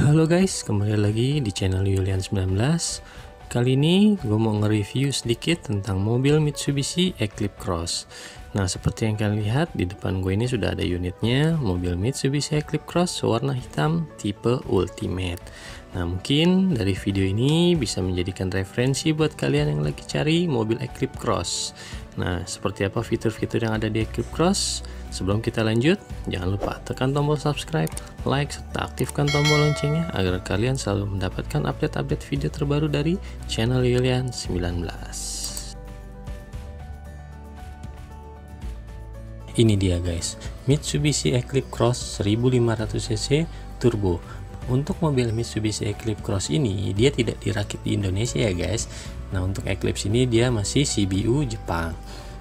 Halo guys, kembali lagi di channel Yulian19. Kali ini gue mau nge-review sedikit tentang mobil Mitsubishi Eclipse Cross. Nah, seperti yang kalian lihat di depan gue ini sudah ada unitnya, mobil Mitsubishi Eclipse Cross warna hitam tipe Ultimate. Nah, mungkin dari video ini bisa menjadikan referensi buat kalian yang lagi cari mobil Eclipse Cross. Nah, seperti apa fitur-fitur yang ada di Eclipse Cross? Sebelum kita lanjut, jangan lupa tekan tombol subscribe, like, serta aktifkan tombol loncengnya agar kalian selalu mendapatkan update-update video terbaru dari channel Yulian19. Ini dia guys, Mitsubishi Eclipse Cross 1500cc Turbo. Untuk mobil Mitsubishi Eclipse Cross ini dia tidak dirakit di Indonesia ya guys. Nah, untuk Eclipse ini dia masih CBU Jepang.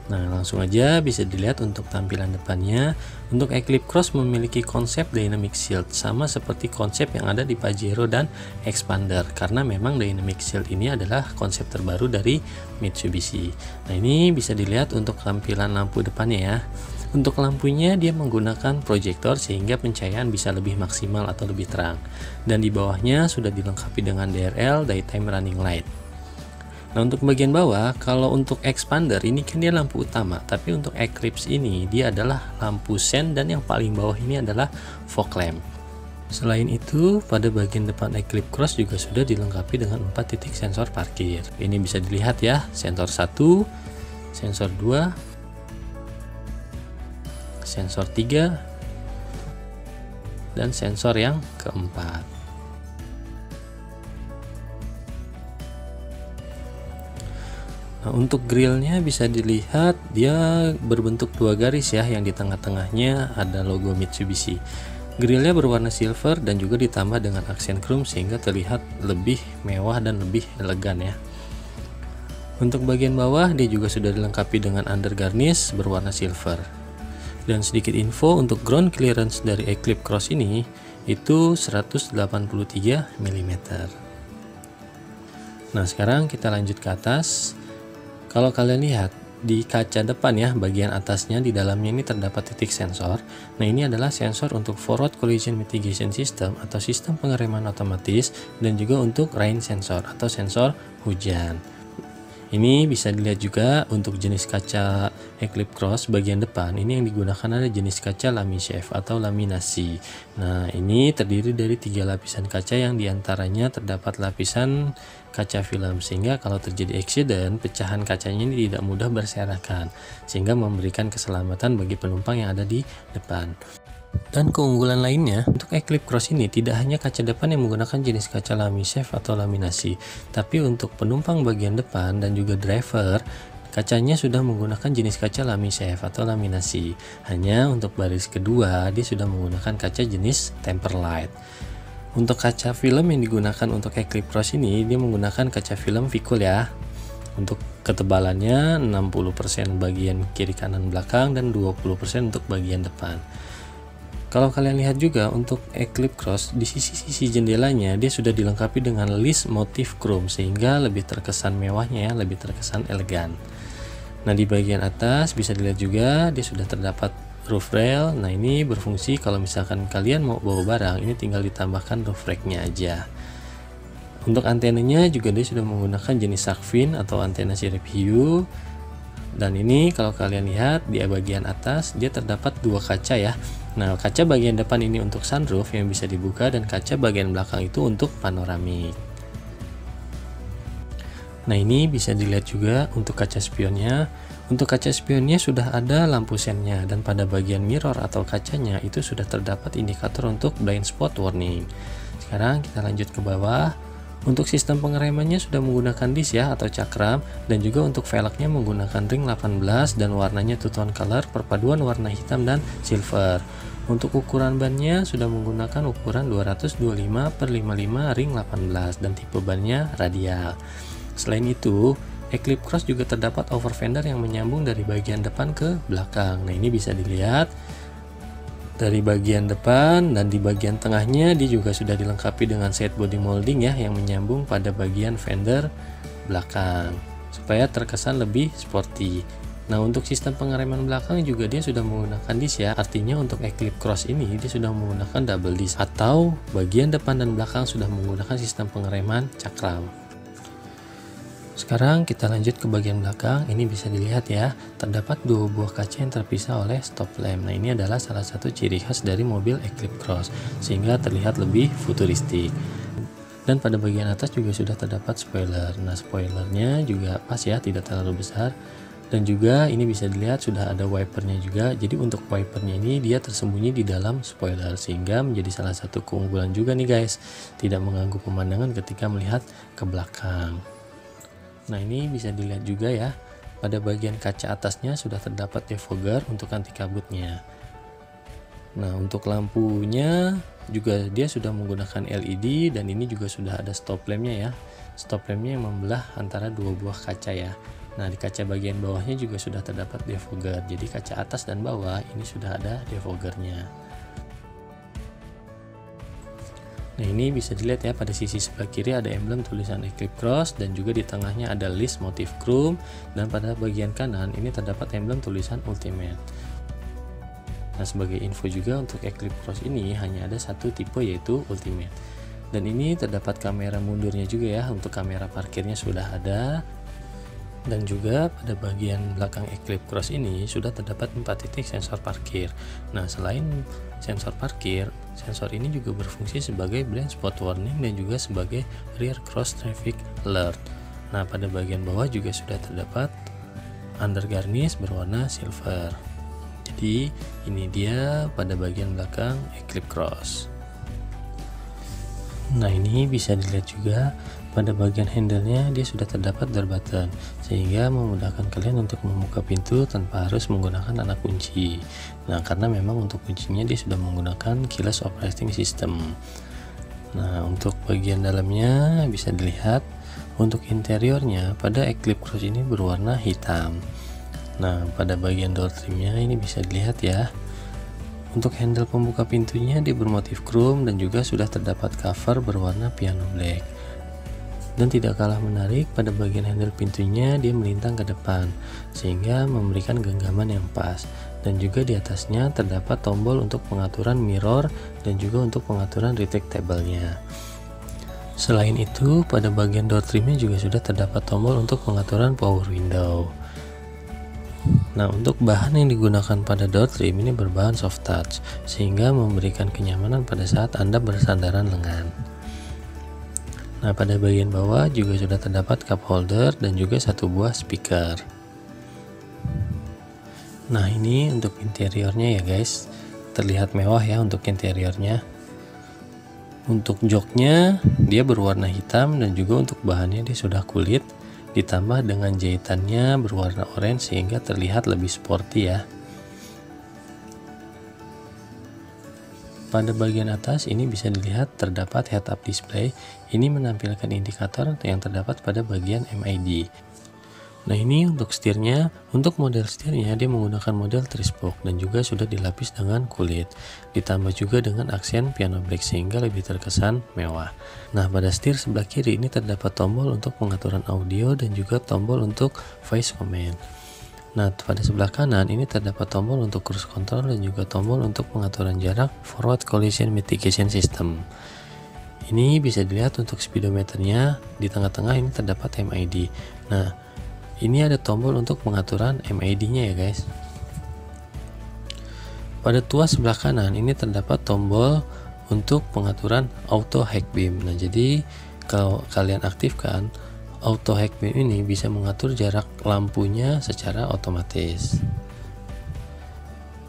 Nah, langsung aja bisa dilihat untuk tampilan depannya. Untuk Eclipse Cross memiliki konsep Dynamic Shield sama seperti konsep yang ada di Pajero dan Expander, karena memang Dynamic Shield ini adalah konsep terbaru dari Mitsubishi. Nah, ini bisa dilihat untuk tampilan lampu depannya ya. Untuk lampunya dia menggunakan proyektor sehingga pencahayaan bisa lebih maksimal atau lebih terang. Dan di bawahnya sudah dilengkapi dengan DRL Daytime Running Light. Nah, untuk bagian bawah, kalau untuk Expander ini kan dia lampu utama, tapi untuk Eclipse ini dia adalah lampu sen, dan yang paling bawah ini adalah fog lamp. Selain itu, pada bagian depan Eclipse Cross juga sudah dilengkapi dengan 4 titik sensor parkir. Ini bisa dilihat ya, sensor 1, sensor 2, sensor 3, dan sensor yang keempat. Nah, untuk grillnya bisa dilihat dia berbentuk dua garis ya, yang di tengah-tengahnya ada logo Mitsubishi. Grillnya berwarna silver dan juga ditambah dengan aksen chrome sehingga terlihat lebih mewah dan lebih elegan ya. Untuk bagian bawah dia juga sudah dilengkapi dengan undergarnish berwarna silver. Dan sedikit info untuk ground clearance dari Eclipse Cross ini itu 183 mm. Nah, sekarang kita lanjut ke atas. Kalau kalian lihat di kaca depan ya, bagian atasnya di dalamnya ini terdapat titik sensor. Nah, ini adalah sensor untuk forward collision mitigation system atau sistem pengereman otomatis, dan juga untuk rain sensor atau sensor hujan. Ini bisa dilihat juga untuk jenis kaca Eclipse Cross bagian depan ini yang digunakan ada jenis kaca Lamishev atau laminasi. Nah, ini terdiri dari 3 lapisan kaca yang diantaranya terdapat lapisan kaca film, sehingga kalau terjadi accident pecahan kacanya ini tidak mudah berserakan, sehingga memberikan keselamatan bagi penumpang yang ada di depan. Dan keunggulan lainnya, untuk Eclipse Cross ini tidak hanya kaca depan yang menggunakan jenis kaca Lamishev atau laminasi, tapi untuk penumpang bagian depan dan juga driver, kacanya sudah menggunakan jenis kaca Lamishev atau laminasi. Hanya untuk baris kedua dia sudah menggunakan kaca jenis Temperlight. Untuk kaca film yang digunakan untuk Eclipse Cross ini dia menggunakan kaca film Vicul ya. Untuk ketebalannya 60% bagian kiri kanan belakang dan 20% untuk bagian depan. Kalau kalian lihat juga untuk Eclipse Cross di sisi-sisi jendelanya dia sudah dilengkapi dengan list motif chrome sehingga lebih terkesan mewahnya ya, lebih terkesan elegan. Nah, di bagian atas bisa dilihat juga dia sudah terdapat roof rail. Nah, ini berfungsi kalau misalkan kalian mau bawa barang, ini tinggal ditambahkan roof racknya aja. Untuk antenanya juga dia sudah menggunakan jenis shark fin atau antena sirip hiu. Dan ini kalau kalian lihat di bagian atas dia terdapat 2 kaca ya. Nah, kaca bagian depan ini untuk sunroof yang bisa dibuka, dan kaca bagian belakang itu untuk panoramik. Nah, ini bisa dilihat juga untuk kaca spionnya. Untuk kaca spionnya sudah ada lampu sennya, dan pada bagian mirror atau kacanya itu sudah terdapat indikator untuk blind spot warning. Sekarang kita lanjut ke bawah. Untuk sistem pengeremannya sudah menggunakan disc ya atau cakram, dan juga untuk velgnya menggunakan ring 18 dan warnanya two tone color perpaduan warna hitam dan silver. Untuk ukuran bannya sudah menggunakan ukuran 225/55 ring 18 dan tipe bannya radial. Selain itu, Eclipse Cross juga terdapat over fender yang menyambung dari bagian depan ke belakang. Nah, ini bisa dilihat dari bagian depan, dan di bagian tengahnya dia juga sudah dilengkapi dengan side body molding ya yang menyambung pada bagian fender belakang supaya terkesan lebih sporty. Nah, untuk sistem pengereman belakang juga dia sudah menggunakan disk ya. Artinya untuk Eclipse Cross ini dia sudah menggunakan double disk, atau bagian depan dan belakang sudah menggunakan sistem pengereman cakram. Sekarang kita lanjut ke bagian belakang. Ini bisa dilihat ya, terdapat dua buah kaca yang terpisah oleh stop lamp. Nah, ini adalah salah satu ciri khas dari mobil Eclipse Cross, sehingga terlihat lebih futuristik. Dan pada bagian atas juga sudah terdapat spoiler. Nah, spoilernya juga pas ya, tidak terlalu besar. Dan juga ini bisa dilihat sudah ada wipernya juga. Jadi untuk wipernya ini dia tersembunyi di dalam spoiler, sehingga menjadi salah satu keunggulan juga nih guys, tidak mengganggu pemandangan ketika melihat ke belakang. Nah, ini bisa dilihat juga ya, pada bagian kaca atasnya sudah terdapat defogger untuk anti kabutnya. Nah, untuk lampunya juga dia sudah menggunakan LED, dan ini juga sudah ada stop lampnya ya. Stop lampnya yang membelah antara dua buah kaca ya. Nah, di kaca bagian bawahnya juga sudah terdapat defogger. Jadi kaca atas dan bawah ini sudah ada defoggernya. Nah, ini bisa dilihat ya, pada sisi sebelah kiri ada emblem tulisan Eclipse Cross, dan juga di tengahnya ada list motif chrome, dan pada bagian kanan ini terdapat emblem tulisan Ultimate. Nah, sebagai info juga untuk Eclipse Cross ini hanya ada satu tipe, yaitu Ultimate. Dan ini terdapat kamera mundurnya juga ya, untuk kamera parkirnya sudah ada. Dan juga pada bagian belakang Eclipse Cross ini sudah terdapat 4 titik sensor parkir. Nah, selain sensor parkir, sensor ini juga berfungsi sebagai blind spot warning dan juga sebagai rear cross traffic alert. Nah, pada bagian bawah juga sudah terdapat under garnish berwarna silver. Jadi ini dia pada bagian belakang Eclipse Cross. Nah, ini bisa dilihat juga pada bagian handle-nya dia sudah terdapat door button, sehingga memudahkan kalian untuk membuka pintu tanpa harus menggunakan anak kunci. Nah, karena memang untuk kuncinya dia sudah menggunakan keyless operating system. Nah, untuk bagian dalamnya bisa dilihat, untuk interiornya pada Eclipse Cross ini berwarna hitam. Nah, pada bagian door trimnya ini bisa dilihat ya, untuk handle pembuka pintunya dia bermotif chrome, dan juga sudah terdapat cover berwarna piano black. Dan tidak kalah menarik, pada bagian handle pintunya dia melintang ke depan, sehingga memberikan genggaman yang pas. Dan juga di atasnya terdapat tombol untuk pengaturan mirror, dan juga untuk pengaturan retractable-nya. Selain itu, pada bagian door trimnya juga sudah terdapat tombol untuk pengaturan power window. Nah, untuk bahan yang digunakan pada door trim ini berbahan soft touch, sehingga memberikan kenyamanan pada saat Anda bersandaran lengan. Nah, pada bagian bawah juga sudah terdapat cup holder dan juga satu buah speaker. Nah, ini untuk interiornya ya guys, terlihat mewah ya untuk interiornya. Untuk joknya dia berwarna hitam, dan juga untuk bahannya dia sudah kulit, ditambah dengan jahitannya berwarna orange sehingga terlihat lebih sporty ya. Pada bagian atas ini bisa dilihat terdapat head-up display. Ini menampilkan indikator yang terdapat pada bagian MID. Nah, ini untuk setirnya. Untuk model setirnya dia menggunakan model 3-spoke dan juga sudah dilapis dengan kulit. Ditambah juga dengan aksen piano black sehingga lebih terkesan mewah. Nah, pada setir sebelah kiri ini terdapat tombol untuk pengaturan audio dan juga tombol untuk voice command. Nah, pada sebelah kanan ini terdapat tombol untuk cruise control dan juga tombol untuk pengaturan jarak forward collision mitigation system. Ini bisa dilihat untuk speedometernya, di tengah-tengah ini terdapat MID. Nah, ini ada tombol untuk pengaturan MID-nya ya guys. Pada tuas sebelah kanan ini terdapat tombol untuk pengaturan auto high beam. Nah, jadi kalau kalian aktifkan auto high beam ini bisa mengatur jarak lampunya secara otomatis.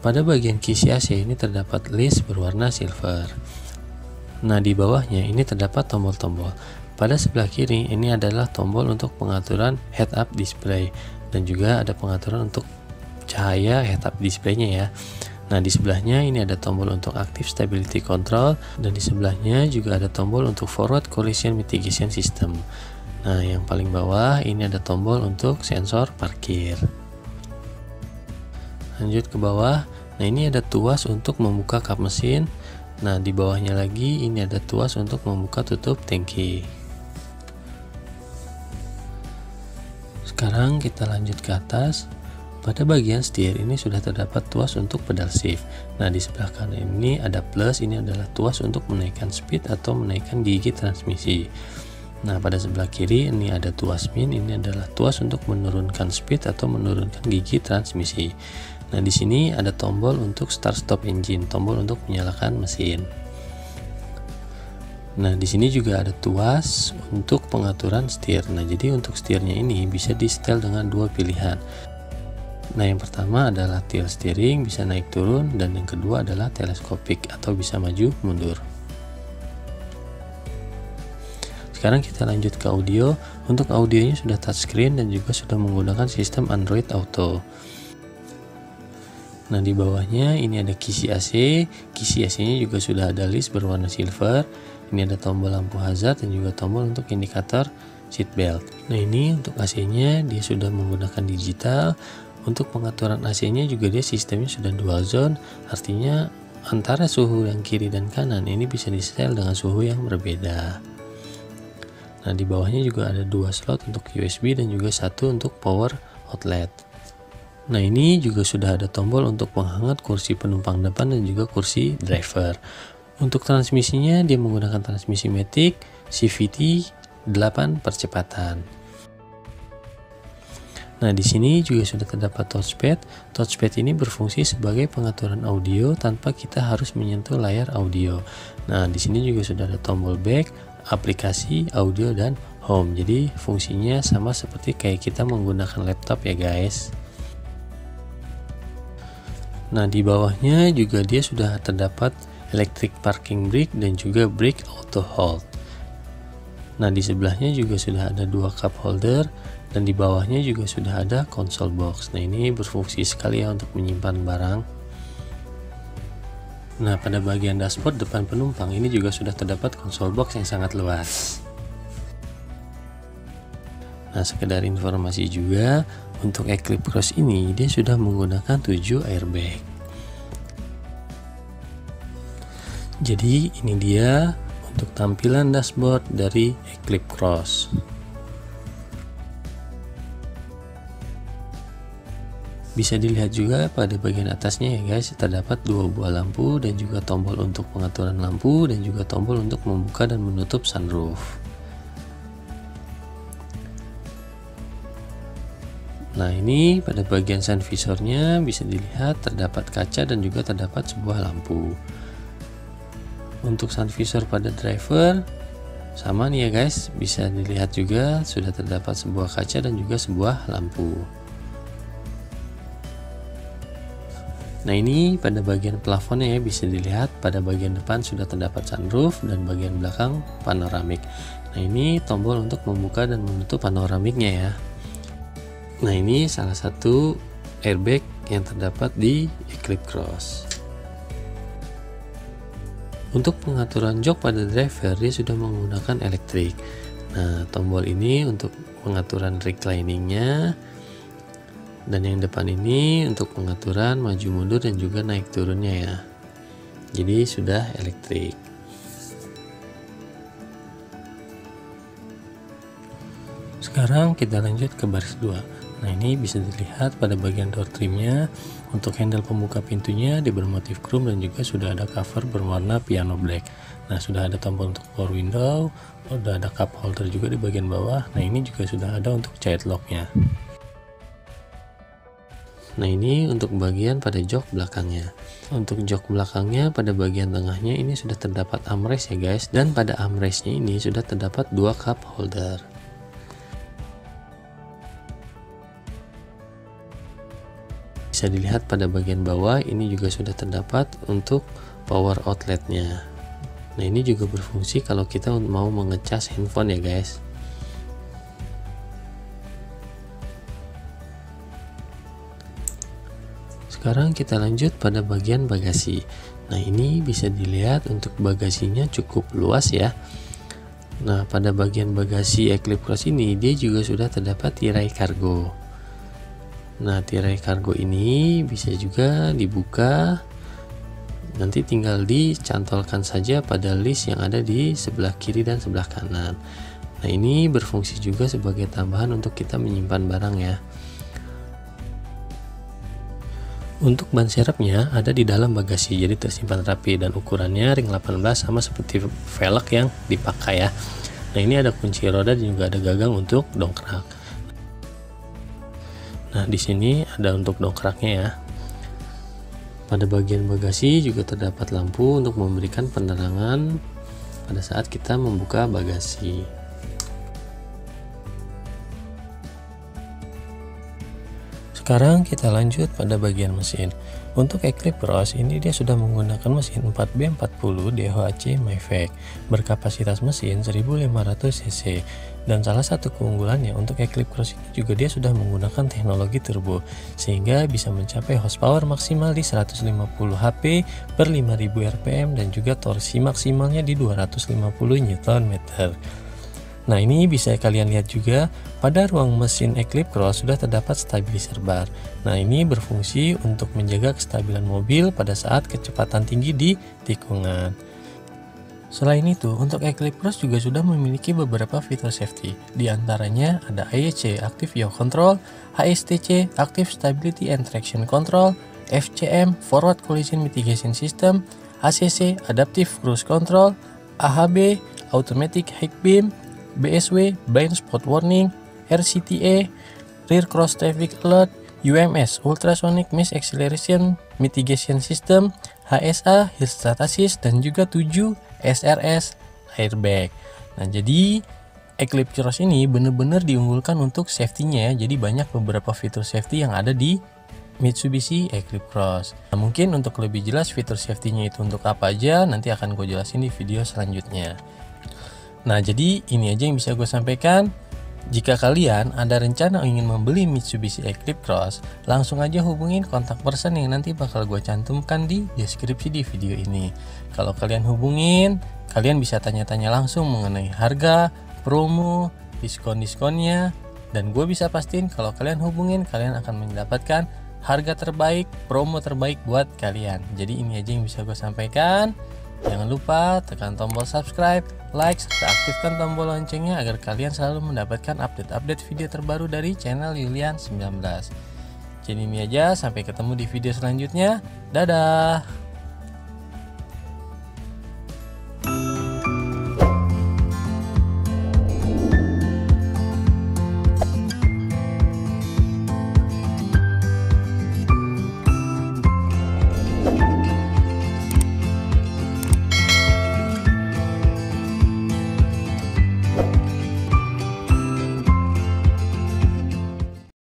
Pada bagian kisi AC ini terdapat list berwarna silver. Nah, di bawahnya ini terdapat tombol-tombol. Pada sebelah kiri ini adalah tombol untuk pengaturan head up display, dan juga ada pengaturan untuk cahaya head up display-nya ya. Nah, di sebelahnya ini ada tombol untuk active stability control, dan di sebelahnya juga ada tombol untuk forward collision mitigation system. Nah, yang paling bawah ini ada tombol untuk sensor parkir. Lanjut ke bawah. Nah, ini ada tuas untuk membuka kap mesin. Nah, di bawahnya lagi ini ada tuas untuk membuka tutup tangki. Sekarang kita lanjut ke atas. pada bagian setir ini sudah terdapat tuas untuk pedal shift. Nah, di sebelah kanan ini ada plus, ini adalah tuas untuk menaikkan speed atau menaikkan gigi transmisi. Nah, pada sebelah kiri ini ada tuas min, ini adalah tuas untuk menurunkan speed atau menurunkan gigi transmisi. Nah, di sini ada tombol untuk start stop engine, tombol untuk menyalakan mesin. Nah, di sini juga ada tuas untuk pengaturan setir. Nah, jadi untuk setirnya ini bisa di setel dengan dua pilihan. Nah, yang pertama adalah tilt steering, bisa naik turun, dan yang kedua adalah teleskopik atau bisa maju mundur. Sekarang kita lanjut ke audio. Untuk audionya sudah touchscreen dan juga sudah menggunakan sistem Android Auto. Nah, di bawahnya ini ada kisi AC. Kisi AC-nya juga sudah ada list berwarna silver. Ini ada tombol lampu hazard dan juga tombol untuk indikator seat belt. Nah, ini untuk AC-nya dia sudah menggunakan digital. Untuk pengaturan AC-nya juga dia sistemnya sudah dual zone, artinya antara suhu yang kiri dan kanan ini bisa disetel dengan suhu yang berbeda. Nah, di bawahnya juga ada dua slot untuk USB dan juga satu untuk power outlet. Nah, ini juga sudah ada tombol untuk penghangat kursi penumpang depan dan juga kursi driver. Untuk transmisinya dia menggunakan transmisi Matic CVT 8 percepatan. Nah, di sini juga sudah terdapat touchpad. Touchpad ini berfungsi sebagai pengaturan audio tanpa kita harus menyentuh layar audio. Nah, di sini juga sudah ada tombol back, aplikasi, audio, dan home. Jadi fungsinya sama seperti kayak kita menggunakan laptop ya guys. Nah, di bawahnya juga dia sudah terdapat electric parking brake dan juga brake auto hold. Nah, di sebelahnya juga sudah ada dua cup holder dan di bawahnya juga sudah ada console box. Nah, ini berfungsi sekali ya untuk menyimpan barang. Nah, pada bagian dashboard depan penumpang ini juga sudah terdapat console box yang sangat luas. Nah, sekedar informasi juga, untuk Eclipse Cross ini dia sudah menggunakan 7 airbag. Jadi ini dia untuk tampilan dashboard dari Eclipse Cross. Bisa dilihat juga pada bagian atasnya ya guys, terdapat dua buah lampu dan juga tombol untuk pengaturan lampu dan juga tombol untuk membuka dan menutup sunroof. Nah, ini pada bagian sun visornya bisa dilihat terdapat kaca dan juga terdapat sebuah lampu. Untuk sun visor pada driver sama nih ya guys, bisa dilihat juga sudah terdapat sebuah kaca dan juga sebuah lampu. Nah, ini pada bagian plafonnya ya, bisa dilihat pada bagian depan sudah terdapat sunroof dan bagian belakang panoramik. Nah, ini tombol untuk membuka dan menutup panoramiknya ya. Nah, ini salah satu airbag yang terdapat di Eclipse Cross. Untuk pengaturan jok pada driver dia sudah menggunakan elektrik. Nah, tombol ini untuk pengaturan recliningnya, dan yang depan ini untuk pengaturan maju mundur dan juga naik turunnya ya. Jadi sudah elektrik. Sekarang kita lanjut ke baris 2. Nah, ini bisa dilihat pada bagian door trimnya. Untuk handle pembuka pintunya dia bermotif chrome dan juga sudah ada cover berwarna piano black. Nah, sudah ada tombol untuk power window, sudah ada cup holder juga di bagian bawah. Nah, ini juga sudah ada untuk child locknya. Nah, ini untuk bagian pada jok belakangnya. Untuk jok belakangnya pada bagian tengahnya ini sudah terdapat armrest ya guys, dan pada armrestnya ini sudah terdapat dua cup holder. Bisa dilihat pada bagian bawah ini juga sudah terdapat untuk power outletnya. Nah, ini juga berfungsi kalau kita mau mengecas handphone ya guys. Sekarang kita lanjut pada bagian bagasi. Nah, ini bisa dilihat untuk bagasinya cukup luas ya. Nah, pada bagian bagasi Eclipse Cross ini dia juga sudah terdapat tirai kargo. Nah, tirai kargo ini bisa juga dibuka, nanti tinggal dicantolkan saja pada list yang ada di sebelah kiri dan sebelah kanan. Nah, ini berfungsi juga sebagai tambahan untuk kita menyimpan barang ya. Untuk ban serepnya ada di dalam bagasi, jadi tersimpan rapi dan ukurannya ring 18 sama seperti velg yang dipakai ya. Nah, ini ada kunci roda dan juga ada gagang untuk dongkrak. Nah, di sini ada untuk dongkraknya ya. Pada bagian bagasi juga terdapat lampu untuk memberikan penerangan pada saat kita membuka bagasi. Sekarang kita lanjut pada bagian mesin. Untuk Eclipse Cross ini dia sudah menggunakan mesin 4B40 DOHC Mavic berkapasitas mesin 1500 cc, dan salah satu keunggulannya untuk Eclipse Cross ini juga dia sudah menggunakan teknologi turbo sehingga bisa mencapai horsepower maksimal di 150 HP per 5000 rpm dan juga torsi maksimalnya di 250 Nm. Nah, ini bisa kalian lihat juga pada ruang mesin Eclipse Cross sudah terdapat stabilizer bar. Nah, ini berfungsi untuk menjaga kestabilan mobil pada saat kecepatan tinggi di tikungan. Selain itu, untuk Eclipse Cross juga sudah memiliki beberapa fitur safety. Di antaranya ada AEC Active Yaw Control, HSTC Active Stability and Traction Control, FCM Forward Collision Mitigation System, ACC Adaptive Cruise Control, AHB Automatic High Beam, BSW Blind Spot Warning, RCTA Rear Cross Traffic Alert, UMS Ultrasonic Mass Acceleration Mitigation System, HSA Hill Start Assist, dan juga 7 SRS airbag. Nah, jadi Eclipse Cross ini benar-benar diunggulkan untuk safety-nya ya. Jadi banyak beberapa fitur safety yang ada di Mitsubishi Eclipse Cross. Nah, mungkin untuk lebih jelas fitur safety-nya itu untuk apa aja nanti akan gue jelasin di video selanjutnya. Nah, jadi ini aja yang bisa gue sampaikan. Jika kalian ada rencana ingin membeli Mitsubishi Eclipse Cross, langsung aja hubungin kontak person yang nanti bakal gue cantumkan di deskripsi di video ini. Kalau kalian hubungin, kalian bisa tanya-tanya langsung mengenai harga, promo, diskon-diskonnya, dan gue bisa pastiin kalau kalian hubungin, kalian akan mendapatkan harga terbaik, promo terbaik buat kalian. Jadi ini aja yang bisa gue sampaikan. Jangan lupa tekan tombol subscribe, like, serta aktifkan tombol loncengnya agar kalian selalu mendapatkan update-update video terbaru dari channel Yulian 19. Jadi ini aja, sampai ketemu di video selanjutnya. Dadah!